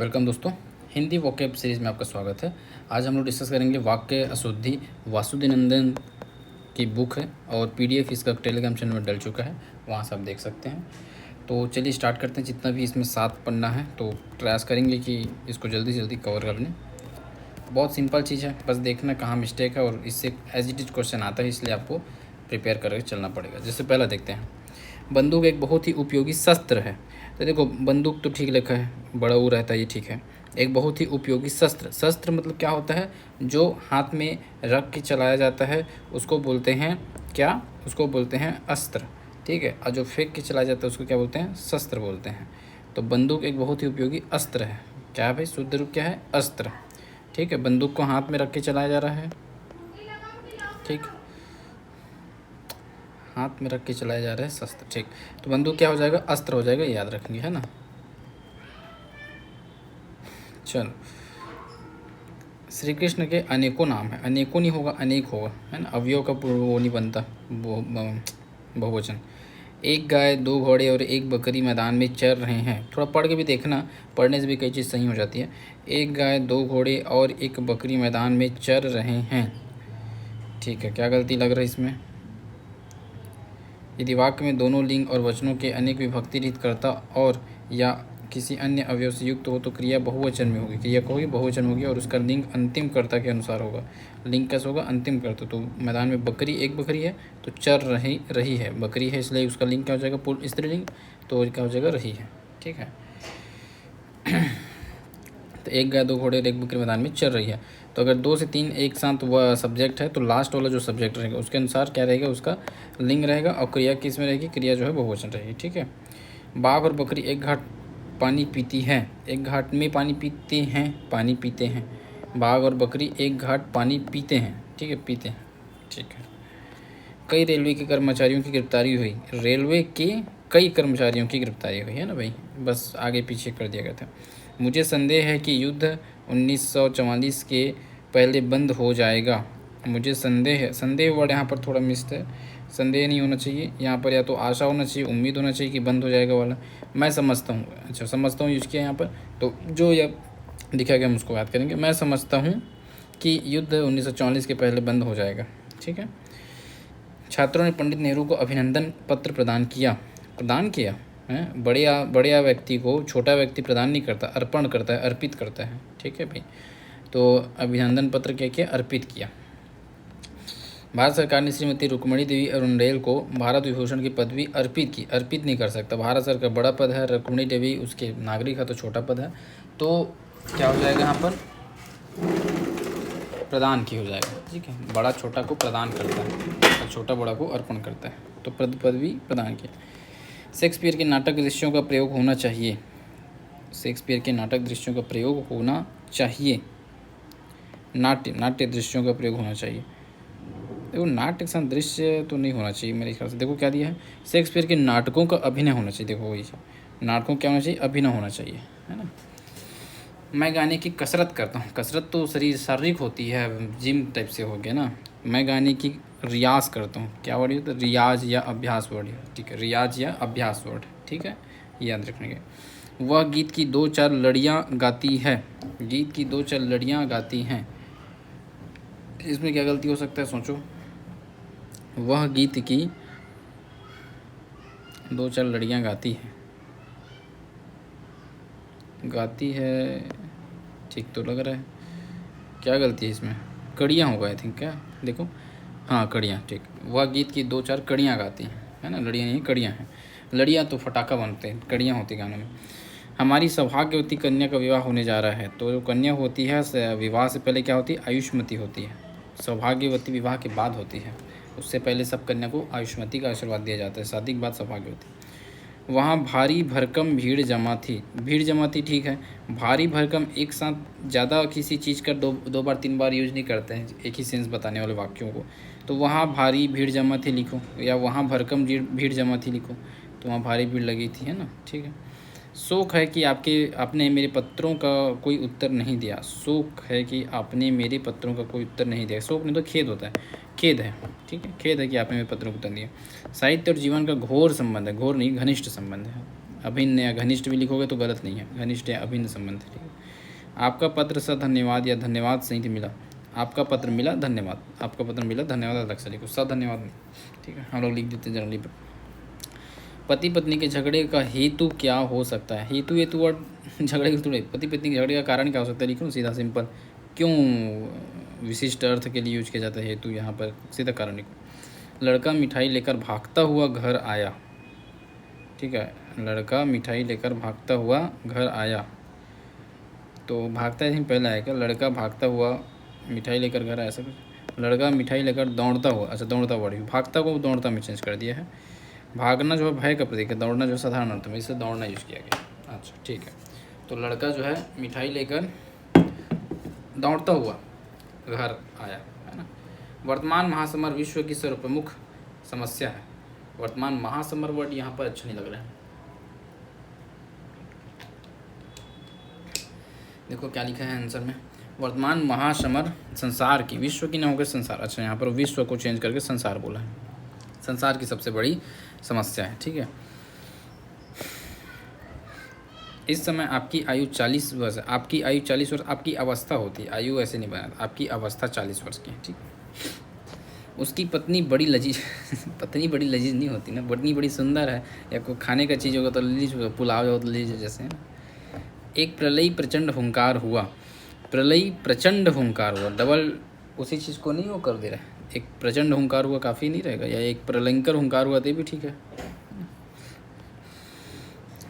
Welcome दोस्तों, Hindi vocab series में आपका स्वागत है। आज हम लोग डिस्कस करेंगे वाक्य अशुद्धि। वासुदेवनंदन की बुक है और पीडीएफ इसका टेलीग्राम चैनल में डल चुका है, वहाँ से आप देख सकते हैं। तो चलिए स्टार्ट करते हैं। जितना भी इसमें 7 पन्ना है तो प्रयास करेंगे कि इसको जल्दी से जल्दी कवर कर लें। बहुत सिंपल चीज़ है, बस देखना कहाँ मिस्टेक है और इससे एज इट इज क्वेश्चन आता है, इसलिए आपको प्रिपेयर करके चलना पड़ेगा। जैसे पहला देखते हैं, बंदूक एक बहुत ही उपयोगी शस्त्र है। तो देखो बंदूक तो ठीक लिखा है, बड़ा ऊ रहता है, ये ठीक है। एक बहुत ही उपयोगी शस्त्र, शस्त्र मतलब क्या होता है, जो हाथ में रख के चलाया जाता है उसको बोलते हैं क्या, उसको बोलते हैं अस्त्र, ठीक है। और जो फेंक के चलाया जाता है उसको क्या बोलते हैं, शस्त्र बोलते हैं। तो बंदूक एक बहुत ही उपयोगी अस्त्र है। क्या है भाई, शुद्ध रूप क्या है, अस्त्र, ठीक है। बंदूक को हाथ में रख के चलाया जा रहा है, ठीक, हाथ में रख के चलाया जा रहा है शस्त्र, ठीक। तो बंदूक क्या हो जाएगा, अस्त्र हो जाएगा, याद रखेंगे, है ना। चलो, श्री कृष्ण के अनेकों नाम है, अनेकों नहीं होगा, अनेक होगा, है ना। अवयव का पूर्व वो नहीं बनता, बहुवचन। एक गाय, दो घोड़े और एक बकरी मैदान में चर रहे हैं। थोड़ा पढ़ के भी देखना, पढ़ने से भी कई चीज़ सही हो जाती है। एक गाय, दो घोड़े और एक बकरी मैदान में चर रहे हैं, ठीक है। क्या गलती लग रहा है इसमें, यदि वाक्य में दोनों लिंग और वचनों के अनेक विभक्ति रहित कर्ता और या किसी अन्य अवयव से युक्त हो तो क्रिया बहुवचन में होगी, क्रिया होगी बहुवचन होगी और उसका लिंग अंतिम कर्ता के अनुसार होगा। लिंग कैसे होगा, अंतिम कर्ता। तो मैदान में बकरी, एक बकरी है तो चर रही है, बकरी है इसलिए उसका लिंग क्या हो जाएगा, पूर्ण स्त्रीलिंग, तो क्या हो जाएगा, रही है, ठीक है। तो एक गाय, दो घोड़े और एक बकरी मैदान में चल रही है। तो अगर 2 से 3 एक साथ वह सब्जेक्ट है तो लास्ट वाला जो सब्जेक्ट रहेगा उसके अनुसार क्या रहेगा, उसका लिंग रहेगा और क्रिया किस में रहेगी, क्रिया जो है बहुवचन रहेगी, ठीक है। बाघ और बकरी एक घाट पानी पीती है, एक घाट में पानी पीते हैं, पानी पीते हैं। बाघ और बकरी एक घाट पानी पीते हैं, ठीक है, पीते हैं, ठीक है। कई रेलवे के कर्मचारियों की गिरफ्तारी हुई, रेलवे के कई कर्मचारियों की गिरफ्तारी हुई, है ना भाई, बस आगे पीछे कर दिया गया था। मुझे संदेह है कि युद्ध 1944 के पहले बंद हो जाएगा। मुझे संदेह है, संदेह वर्ड यहाँ पर थोड़ा मिस्ड है, संदेह नहीं होना चाहिए यहाँ पर, या तो आशा होना चाहिए, उम्मीद होना चाहिए कि बंद हो जाएगा वाला। मैं समझता हूँ, अच्छा समझता हूँ यूज किया यहाँ पर, तो जो यह दिखा गया हम उसको याद करेंगे। मैं समझता हूँ कि युद्ध 1944 के पहले बंद हो जाएगा, ठीक है। छात्रों ने पंडित नेहरू को अभिनंदन पत्र प्रदान किया, प्रदान किया है। बड़े व्यक्ति को छोटा व्यक्ति प्रदान नहीं करता, अर्पण करता है, अर्पित करता है, ठीक है भाई। तो अभिनंदन पत्र क्या किया, अर्पित किया। भारत सरकार ने श्रीमती रुक्मणी देवी अरुणडेल को भारत विभूषण की पदवी अर्पित की, अर्पित नहीं कर सकता, भारत सरकार बड़ा पद है, रुक्मणी देवी उसके नागरिक है तो छोटा पद है, तो क्या हो जाएगा यहाँ पर, प्रदान की हो जाएगा, ठीक है। बड़ा छोटा को प्रदान करता है और छोटा बड़ा को अर्पण करता है, तो पदवी प्रदान किया। शेक्सपियर के नाटक दृश्यों का प्रयोग होना चाहिए, शेक्सपियर के नाटक दृश्यों का प्रयोग होना चाहिए, नाट्य दृश्यों का प्रयोग होना चाहिए। देखो नाट्य के साथ दृश्य तो नहीं होना चाहिए मेरे ख्याल से। देखो क्या दिया है, शेक्सपियर के नाटकों का अभिनय होना चाहिए, देखो वही नाटकों क्या होना चाहिए, अभिनय होना चाहिए, है ना। मैं गाने की कसरत करता हूँ, कसरत तो शारीरिक होती है, जिम टाइप से हो गया ना। मैं गाने की रियाज करता हूँ, क्या वर्ड है, तो रियाज या अभ्यास वर्ड है, ठीक है, रियाज या अभ्यास वर्ड, ठीक है, याद रखने के। वह गीत की 2-4 लड़ियाँ गाती है, गीत की 2-4 लड़ियाँ गाती हैं, इसमें क्या गलती हो सकता है, सोचो। वह गीत की 2-4 लड़ियाँ गाती है, गाती है, ठीक तो लग रहा है। क्या गलती है इसमें, कड़ियाँ होगा आई थिंक, क्या देखो, हाँ कड़ियाँ, ठीक। वह गीत की 2-4 कड़ियाँ गाती हैं, है ना, लड़ियाँ नहीं कड़ियाँ हैं। लड़ियाँ तो फटाका बनते हैं, कड़ियाँ होती गानों में। हमारी सौभाग्यवती कन्या का विवाह होने जा रहा है, तो जो कन्या होती है विवाह से पहले क्या होती है, आयुष्मती होती है। सौभाग्यवती विवाह के बाद होती है, उससे पहले सब कन्या को आयुष्मती का आशीर्वाद दिया जाता है, शादी के बाद सौभाग्यवती। वहाँ भारी भरकम भीड़ जमा थी, भीड़ जमा थी, ठीक है। भारी भरकम एक साथ ज़्यादा किसी चीज़ का दो बार 3 बार यूज नहीं करते हैं एक ही सेंस बताने वाले वाक्यों को। तो वहाँ भारी भीड़ जमा थी लिखो, या वहाँ भरकम भीड़ जमा थी लिखो, तो वहाँ भारी भीड़ लगी थी, है ना, ठीक है। शोक है कि आपने मेरे पत्रों का कोई उत्तर नहीं दिया, शोक है कि आपने मेरे पत्रों का कोई उत्तर नहीं दिया, शोक नहीं तो खेद होता है, खेद है, ठीक है, खेद है कि आपने मेरे पत्रों को उत्तर दिया। साहित्य और जीवन का घोर संबंध है, घोर नहीं घनिष्ठ संबंध है, अभिन्न या घनिष्ठ भी लिखोगे तो गलत नहीं है, घनिष्ठ या अभिन्न संबंध है। ठीक है। आपका पत्र स धन्यवाद या धन्यवाद सहित मिला। आपका पत्र मिला धन्यवाद, आपका पत्र मिला धन्यवाद अलग से लिखो, स धन्यवाद नहीं। ठीक है, हम लोग लिख देते हैं जनरली। पति पत्नी के झगड़े का हेतु क्या हो सकता है? हेतु वर्ड झगड़े के थोड़े, पति पत्नी के झगड़े का कारण क्या हो सकता है लिखो, सीधा सिंपल। क्यों विशिष्ट अर्थ के लिए यूज किया जाता है हेतु, यहाँ पर सीधा कारण लिखो। लड़का मिठाई लेकर भागता हुआ घर आया। ठीक है, लड़का मिठाई लेकर भागता हुआ घर आया, तो भागता ही पहला है क्या? लड़का भागता हुआ मिठाई लेकर घर आया, ऐसा कुछ। लड़का मिठाई लेकर दौड़ता हुआ, अच्छा दौड़ता वर्ड, भागता को दौड़ता में चेंज कर दिया है। भागना जो है भय का प्रतीक है, दौड़ना जो है साधारण अर्थ में, इससे दौड़ना यूज किया गया। अच्छा ठीक है, तो लड़का जो है मिठाई लेकर दौड़ता हुआ घर आया, है ना। वर्तमान महासमर विश्व की सर्वप्रमुख समस्या है। वर्तमान महासमर वर्ड यहाँ पर अच्छा नहीं लग रहा है। देखो क्या लिखा है आंसर में, वर्तमान महासमर संसार की, विश्व की ना होकर संसार। अच्छा, यहाँ पर विश्व को चेंज करके संसार बोला है, संसार की सबसे बड़ी समस्या है। ठीक है, इस समय आपकी आयु 40 वर्ष है। आपकी आयु 40 वर्ष आपकी अवस्था होती है, आयु ऐसे नहीं बना, आपकी अवस्था 40 वर्ष की है। ठीक, उसकी पत्नी बड़ी लजीज पत्नी बड़ी लजीज नहीं होती ना, पत्नी बड़ी सुंदर है, या कोई खाने का चीज़ होगा तो लजीज होगा, पुलाव हो तो लजीज जैसे है ना। एक प्रलय प्रचंड हुंकार हुआ। प्रलय प्रचंड हुंकार हुआ, डबल उसी चीज़ को नहीं वो कर दे रहा है। एक प्रचंड हुंकार हुआ काफ़ी नहीं रहेगा, या एक प्रलयंकर हुंकार हुआ तो भी ठीक है।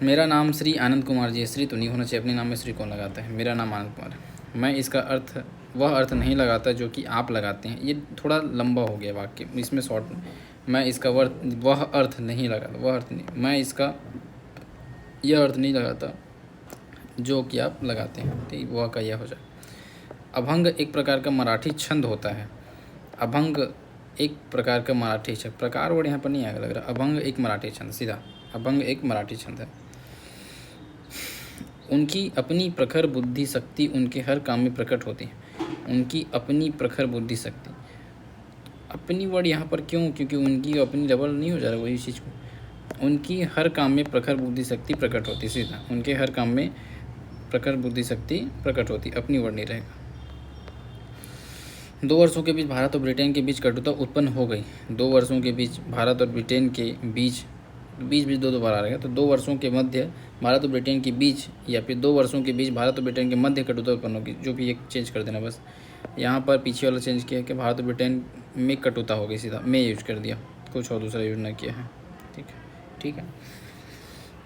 मेरा नाम श्री आनंद कुमार जी है। श्री तो नहीं होना चाहिए, अपने नाम में श्री कौन लगाता है? मेरा नाम आनंद कुमार है। मैं इसका अर्थ वह अर्थ नहीं लगाता जो कि आप लगाते हैं। ये थोड़ा लंबा हो गया वाक्य, इसमें शॉर्ट। मैं इसका वह अर्थ नहीं लगाता, वह अर्थ नहीं, मैं इसका यह अर्थ नहीं लगाता जो कि आप लगाते हैं। ठीक, वह का यह हो जाए। अभंग एक प्रकार का मराठी छंद होता है। अभंग एक प्रकार का मराठी छंद, प्रकार वर्ड यहाँ पर नहीं आएगा लग रहा। अभंग एक मराठी छंद, सीधा अभंग एक मराठी छंद है। उनकी अपनी प्रखर बुद्धि शक्ति उनके हर काम में प्रकट होती है। उनकी अपनी प्रखर बुद्धि शक्ति, अपनी वर्ड यहाँ पर क्यों? क्योंकि उनकी अपनी डबल नहीं हो जा रहा वही चीज़ को। उनकी हर काम में प्रखर बुद्धि शक्ति प्रकट होती, सीधा उनके हर काम में प्रखर बुद्धि शक्ति प्रकट होती, अपनी वर्ड नहीं रहेगा। 2 वर्षों के बीच भारत और ब्रिटेन के बीच कटुता उत्पन्न हो गई। 2 वर्षों के बीच भारत और ब्रिटेन के बीच दो बार आ रहेगा, तो 2 वर्षों के मध्य भारत और ब्रिटेन के बीच, या फिर 2 वर्षों के बीच भारत और ब्रिटेन के मध्य कटुता उत्पन्न होगी। जो भी एक चेंज कर देना बस। यहाँ पर पीछे वाला चेंज किया कि भारत और ब्रिटेन में कटुता हो गई, सीधा में यूज कर दिया, कुछ और दूसरा यूज ना किया है। ठीक है, ठीक है,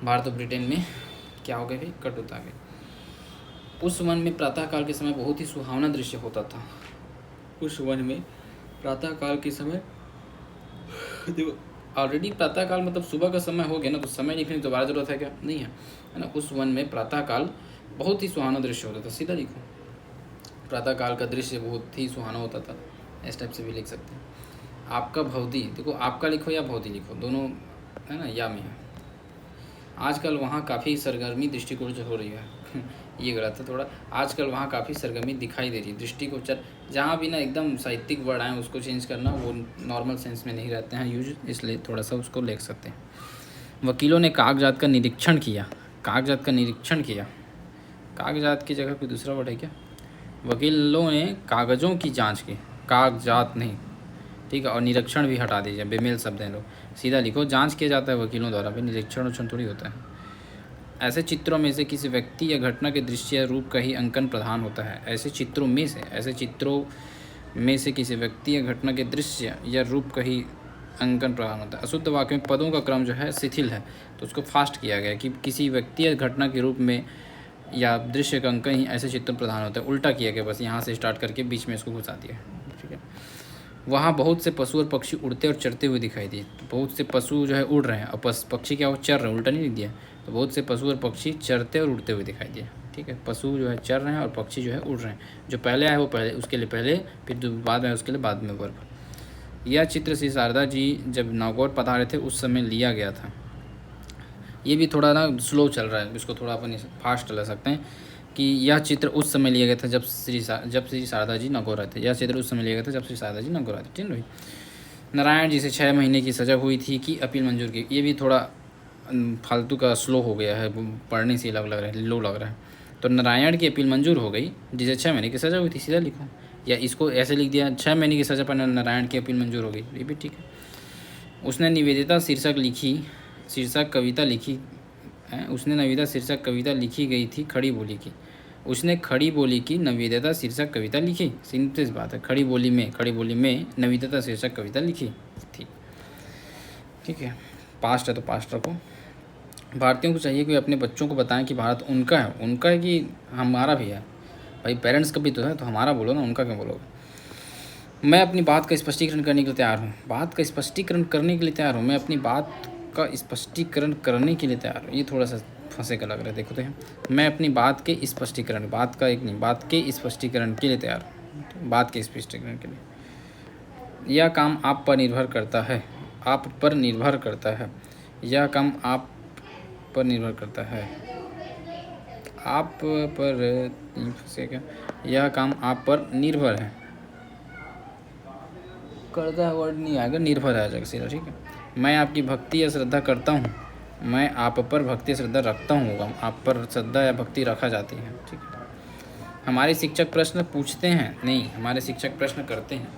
भारत और ब्रिटेन में क्या हो गई भाई? कटुता आ गई। उस वन में प्रातःकाल के समय बहुत ही सुहावना दृश्य होता था। उस वन में प्रातःकाल के समय, देखो ऑलरेडी प्रातःकाल मतलब सुबह का समय हो गया ना, तो समय लिखने की दोबारा जरूरत है क्या? नहीं है, है ना। उस वन में प्रातःकाल बहुत ही सुहाना दृश्य होता था, सीधा लिखो, प्रातःकाल का दृश्य बहुत ही सुहाना होता था, इस टाइप से भी लिख सकते हैं। आपका भवती, देखो आपका लिखो या भवती लिखो, दोनों है ना, या में है। आजकल वहाँ काफ़ी सरगर्मी दृष्टिकोण हो रही है ये गलत है थोड़ा। आजकल वहाँ काफ़ी सरगर्मी दिखाई दे रही है, दृष्टिगोचर। जहाँ भी ना एकदम साहित्यिक वर्ड आए उसको चेंज करना, वो नॉर्मल सेंस में नहीं रहते हैं यूज, इसलिए थोड़ा सा उसको लिख सकते हैं। वकीलों ने कागजात का निरीक्षण किया। कागजात का निरीक्षण किया, कागजात की जगह कोई दूसरा वर्ड है क्या? वकीलों ने कागज़ों की जाँच की, कागजात नहीं, ठीक है। और निरीक्षण भी हटा दीजिए, बेमेल शब्द हैं लोग, सीधा लिखो। जांच किया जाता है वकीलों द्वारा, फिर निरीक्षण उक्षण थोड़ी होता है। ऐसे चित्रों में से किसी व्यक्ति या घटना के दृश्य या रूप का ही अंकन प्रधान होता है। ऐसे चित्रों में से किसी व्यक्ति या घटना के दृश्य या रूप का ही अंकन प्रधान होता है। अशुद्ध वाक्य में पदों का क्रम जो है शिथिल है, तो उसको फास्ट किया गया कि किसी व्यक्ति या घटना के रूप में या दृश्य का अंकन ही ऐसे चित्रों प्रधान होता है। उल्टा किया गया, बस यहाँ से स्टार्ट करके बीच में इसको घुसा दिया, ठीक है। वहाँ बहुत से पशु और पक्षी उड़ते और चरते हुए दिखाई दिए। तो बहुत से पशु जो है उड़ रहे हैं और पक्षी क्या हो, चर रहे हैं, उल्टा नहीं लिख दिया। तो बहुत से पशु और पक्षी चरते और उड़ते हुए दिखाई दिए, ठीक है। पशु जो है चर रहे हैं और पक्षी जो है उड़ रहे हैं। जो पहले आए वो पहले, उसके लिए पहले, फिर जो बाद में उसके लिए बाद में वर्ब। यह चित्र श्री शारदा जी जब नागौर पधारे थे उस समय लिया गया था। ये भी थोड़ा ना स्लो चल रहा है, इसको थोड़ा अपन फास्ट चला सकते हैं कि यह चित्र उस समय लिया गया था जब श्री शारदा जी नागौर आए थे। यह चित्र उस समय लिया गया था जब श्री शारदा जी नागौर आए थे, ठीक है। नारायण जी से 6 महीने की सज़ा हुई थी कि अपील मंजूर की। ये भी थोड़ा फालतू का स्लो हो गया है, पढ़ने से लग रहा है, लो लग रहा है। तो नारायण की अपील मंजूर हो गई जिसे 6 महीने की सज़ा हुई थी, सीधा लिखो। या इसको ऐसे लिख दिया 6 महीने की सज़ा पर नारायण की अपील मंजूर हो गई, ये भी ठीक है। उसने निवेदिता शीर्षक कविता लिखी है। उसने निवेदिता शीर्षक कविता लिखी गई थी खड़ी बोली की। उसने खड़ी बोली की निवेदिता शीर्षक कविता लिखी, सिंपल बात है। खड़ी बोली में निवेदिता शीर्षक कविता लिखी थी, ठीक है। पास्ट है तो पास्ट रखो। भारतीयों को चाहिए कि अपने बच्चों को बताएं कि भारत उनका है कि हमारा भी है। भाई पेरेंट्स का भी तो है, तो हमारा बोलो ना, उनका क्यों बोलोगे। मैं अपनी बात का स्पष्टीकरण करने के लिए तैयार हूँ। बात का स्पष्टीकरण करने के लिए तैयार हूँ, मैं अपनी बात का स्पष्टीकरण करने के लिए तैयार हूँ। ये थोड़ा सा फंसे का लग रहा है, देखो तो मैं अपनी बात के स्पष्टीकरण, बात का एक नहीं, बात के स्पष्टीकरण के लिए तैयार हूँ, बात के स्पष्टीकरण के लिए। यह काम आप पर निर्भर करता है, आप पर निर्भर करता है। यह काम आप पर निर्भर करता है, आप पर फंसे क्या, यह काम आप पर निर्भर है, करता है वर्ड नहीं आएगा, निर्भर आ जाएगा सीधा, ठीक है। मैं आपकी भक्ति या श्रद्धा करता हूँ, मैं आप पर भक्ति श्रद्धा रखता हूँ, आप पर श्रद्धा या भक्ति रखा जाती है, ठीक है। हमारे शिक्षक प्रश्न पूछते हैं नहीं, हमारे शिक्षक प्रश्न करते हैं,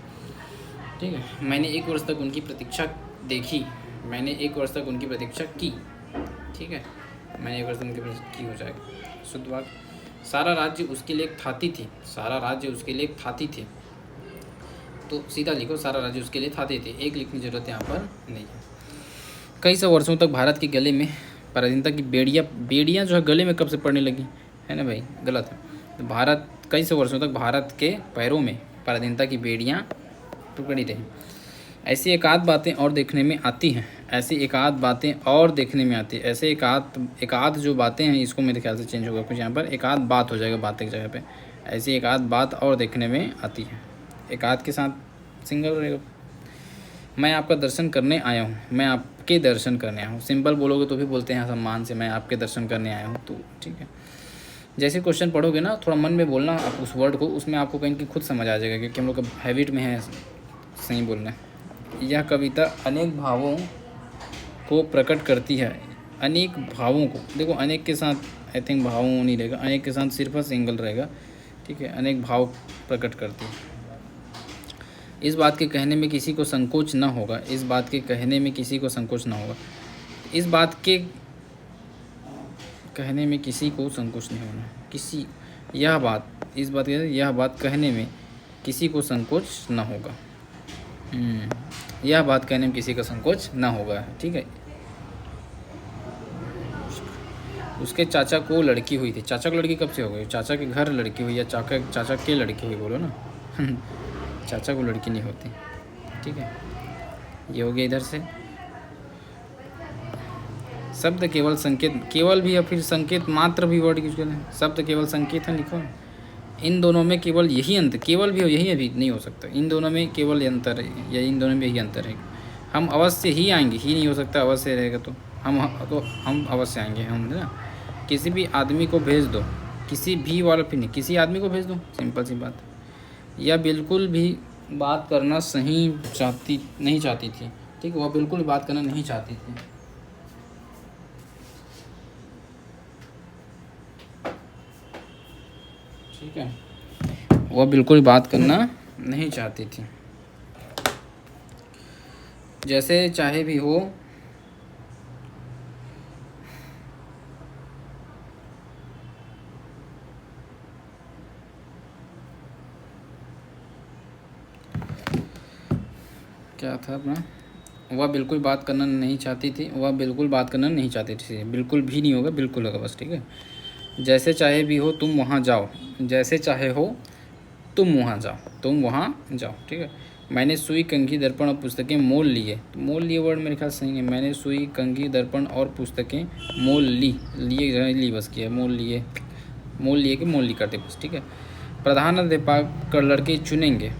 ठीक है। मैंने 1 वर्ष तक उनकी प्रतीक्षा देखी, मैंने 1 वर्ष तक उनकी प्रतीक्षा की, ठीक है। मैंने 1 वर्ष तक उनकी प्रतीक्षा की हो जाएगा शुद्ध वाक्य। सारा राज्य उसके लिए एक थाती थी, सारा राज्य उसके लिए एक थाती थी, तो सीधा लिखो सारा राज्य उसके लिए थाती थी, एक लिखने की जरूरत यहाँ पर नहीं है। कई सौ वर्षों तक भारत के गले में पराधीनता की बेड़ियाँ जो है गले में कब से पड़ने लगी है ना भाई, गलत है। तो भारत कई सौ वर्षों तक भारत के पैरों में पराधीनता की बेड़ियाँ पकड़ी रही। ऐसी एकाध बातें और देखने में आती हैं, ऐसी एकाध बातें और देखने में आती है, ऐसे एकाध जो बातें हैं, इसको मेरे ख्याल से चेंज होगा कुछ यहाँ पर, एकाध बात हो जाएगा बात की जगह पे। ऐसी एकाध बात और देखने में आती है, एकाध के साथ सिंगल रहेगा। मैं आपका दर्शन करने आया हूँ, मैं आपके दर्शन करने आया हूँ, सिंपल बोलोगे तो भी बोलते हैं सम्मान से, मैं आपके दर्शन करने आया हूँ, तो ठीक है। जैसे क्वेश्चन पढ़ोगे ना, थोड़ा मन में बोलना आप उस वर्ड को, उसमें आपको कहीं की खुद समझ आ जाएगा, क्योंकि हम लोग का हैबिट में है सही बोलना। यह कविता अनेक भावों को प्रकट करती है, अनेक भावों को, देखो अनेक के साथ आई थिंक भावों नहीं रहेगा, अनेक के साथ सिर्फ सिंगल रहेगा, ठीक है। अनेक भाव प्रकट करती है। इस बात के कहने में किसी को संकोच ना होगा, इस बात के कहने में किसी को संकोच ना होगा, इस बात के कहने में किसी को संकोच नहीं होना, किसी यह बात, इस बात के यह बात कहने में किसी को संकोच ना होगा, यह बात कहने में किसी का संकोच ना होगा, ठीक है। उसके चाचा को लड़की हुई थी, चाचा को लड़की कब से हो गई, चाचा के घर लड़की हुई या चाचा के लड़की हुई, बोलो ना चाचा को लड़की नहीं होती, ठीक है। ये हो गया इधर से। शब्द केवल संकेत, केवल भी या फिर संकेत मात्र भी वर्ड यूज करें, शब्द केवल संकेत है लिखो। इन दोनों में केवल यही अंतर, केवल भी हो यही अभी नहीं हो सकता, इन दोनों में केवल अंतर है, या इन दोनों में यही अंतर है। हम अवश्य ही आएंगे, ही नहीं हो सकता, अवश्य रहेगा तो हम अवश्य आएंगे, हम है ना। किसी भी आदमी को भेज दो, किसी भी वाला फिर नहीं, किसी आदमी को भेज दो, सिंपल सी बात। या बिल्कुल भी बात करना नहीं चाहती थी, ठीक है, वह बिल्कुल भी बात करना नहीं चाहती थी, ठीक है, वह बिल्कुल बात करना नहीं चाहती थी। जैसे चाहे भी हो, क्या था अपना, वह बिल्कुल बात करना नहीं चाहती थी, वह बिल्कुल बात करना नहीं चाहती थी, बिल्कुल भी नहीं होगा, बिल्कुल होगा बस, ठीक है। जैसे चाहे भी हो तुम वहाँ जाओ, जैसे चाहे हो तुम वहाँ जाओ, ठीक है। मैंने सुई कंघी दर्पण और पुस्तकें मोल लिए, तो मोल लिए वर्ड मेरे ख्याल सही है। मैंने सुई कंघी दर्पण और पुस्तकें मोल ली बस किया, मोल लिए कि मोल ली करते बस, ठीक है। प्रधान अध्यापक कर लड़के चुनेंगे,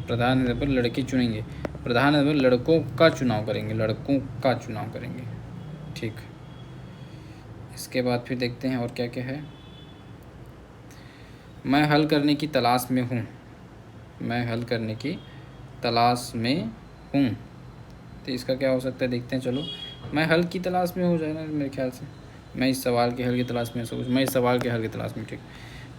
प्रधान अध्यापक लड़के चुनेंगे, प्रधान अध्यापक लड़कों का चुनाव करेंगे, ठीक। इसके बाद फिर देखते हैं और क्या क्या है। मैं हल करने की तलाश में हूँ, मैं हल करने की तलाश में हूँ, तो इसका क्या हो सकता है देखते हैं, चलो। मैं हल की तलाश में हो जाएगा मेरे ख्याल से, मैं इस सवाल के हल की तलाश में, ऐसा कुछ, मैं इस सवाल के हल की तलाश में, ठीक।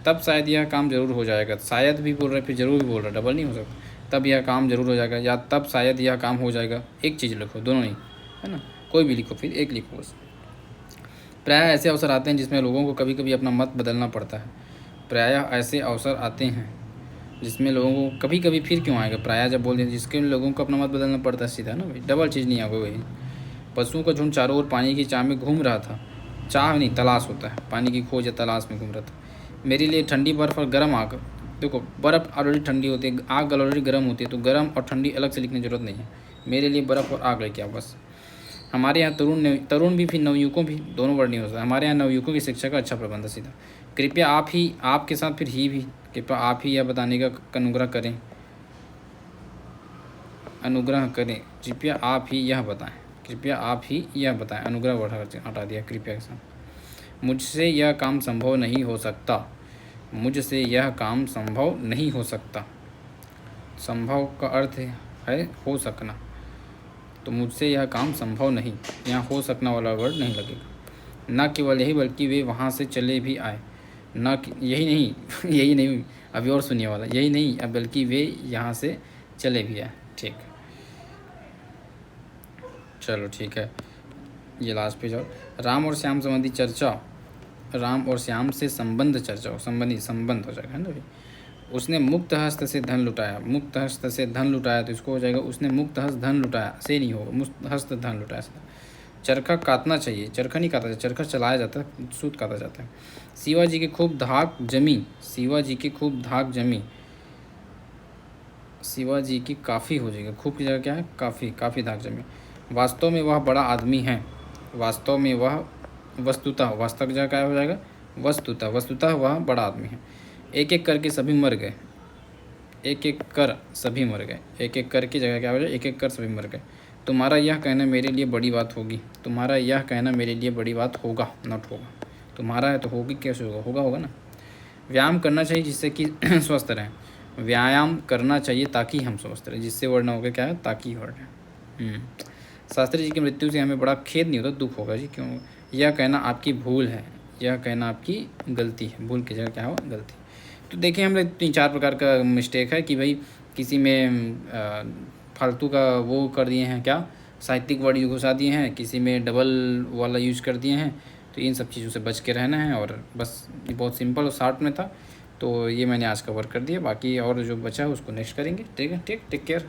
तब शायद यह काम जरूर हो जाएगा, शायद भी बोल रहे फिर जरूर भी बोल रहा, डबल नहीं हो सकता। तब यह काम जरूर हो जाएगा या तब शायद यह काम हो जाएगा, एक चीज़ लिखो, दोनों नहीं, है ना, कोई भी लिखो, फिर एक लिखो बस। प्रायः ऐसे अवसर आते हैं जिसमें लोगों को कभी कभी अपना मत बदलना पड़ता है। प्रायः ऐसे अवसर आते हैं जिसमें लोगों को कभी कभी, फिर क्यों आएगा, प्रायः जब बोल दें जिसके लोगों को अपना मत बदलना पड़ता है, सीधा ना भाई, डबल चीज़ नहीं आएगा वही। पशुओं का झुंड चारों ओर पानी की चाह में घूम रहा था, चाह नहीं तलाश होता है, पानी की खोज या तलाश में घूम रहा था। मेरे लिए ठंडी बर्फ़ और गर्म आग, देखो बर्फ़ ऑलरेडी ठंडी होती है, आग ऑलरेडी गर्म होती है, तो गर्म और ठंडी अलग से लिखने की जरूरत नहीं है। मेरे लिए बर्फ़ और आग लेके आओ बस। हमारे यहाँ तरुण भी, फिर नवयुवकों भी, दोनों वर्ड नहीं हो सकता। हमारे यहाँ नवयुवकों की शिक्षा का अच्छा प्रबंध है, सीधा। कृपया आप ही, आपके साथ फिर ही भी, कृपया आप ही यह बताने का अनुग्रह करें, अनुग्रह करें, कृपया आप ही यह बताएं, कृपया आप ही यह बताएं, अनुग्रह हटा दिया कृपया के साथ। मुझसे यह काम संभव नहीं हो सकता, मुझसे यह काम संभव नहीं हो सकता, संभव का अर्थ है हो सकना, तो मुझसे यह काम संभव नहीं, यहाँ हो सकना वाला वर्ड नहीं लगेगा। न केवल यही बल्कि वे वहाँ से चले भी आए, न यही नहीं यही नहीं, अभी और सुनिए वाला, यही नहीं अब बल्कि वे यहाँ से चले भी आए, ठीक। चलो ठीक है, ये लास्ट पेज। और राम और श्याम संबंधी चर्चा, राम और श्याम से संबंध चर्चा हो, संबंधी संबंध हो जाएगा, है ना भाई। उसने मुक्त हस्त से धन लुटाया, मुक्त हस्त से धन लुटाया, तो इसको हो जाएगा उसने मुक्त हस्त धन लुटाया, से नहीं होगा, मुक्त हस्त धन लुटाया। चरखा काटना चाहिए, चरखा नहीं काटा जाता, चरखा चलाया जाता है, सूत काटा जाता है। शिवाजी की खूब धाक जमी, शिवाजी की खूब धाक जमी, शिवाजी की काफ़ी हो जाएगा, खूब की जगह क्या है, काफ़ी, काफ़ी धाक जमी। वास्तव में वह बड़ा आदमी है, वास्तव में वह, वस्तुतः, वास्तव की जगह क्या हो जाएगा, वस्तुतः, वस्तुतः वह बड़ा आदमी है। एक एक करके सभी मर गए, एक एक कर सभी मर गए, एक एक कर की जगह क्या हो जाए, एक एक कर सभी मर गए। तुम्हारा यह कहना मेरे लिए बड़ी बात होगी, तुम्हारा यह कहना मेरे लिए बड़ी बात होगा, नॉट होगा, तुम्हारा है तो होगी, कैसे होगा, होगा होगा ना। व्यायाम करना चाहिए जिससे कि स्वस्थ रहें, व्यायाम करना चाहिए ताकि हम स्वस्थ रहें, जिससे वर्ड ना होगा क्या है, ताकि वर्ड है। शास्त्री जी की मृत्यु से हमें बड़ा खेद नहीं होता, दुख होगा जी, क्यों, यह कहना आपकी भूल है, यह कहना आपकी गलती है, भूल की जगह क्या हो, गलती। तो देखिए हम लोग 3-4 प्रकार का मिस्टेक है कि भाई किसी में फालतू का वो कर दिए हैं, क्या साहित्यिक वर्ड घुसा दिए हैं, किसी में डबल वाला यूज कर दिए हैं, तो इन सब चीज़ों से बच के रहना है। और बस ये बहुत सिंपल और शार्ट में था, तो ये मैंने आज कवर कर दिया, बाकी और जो बचा है उसको नेक्स्ट करेंगे, ठीक है, ठीक, टेक केयर।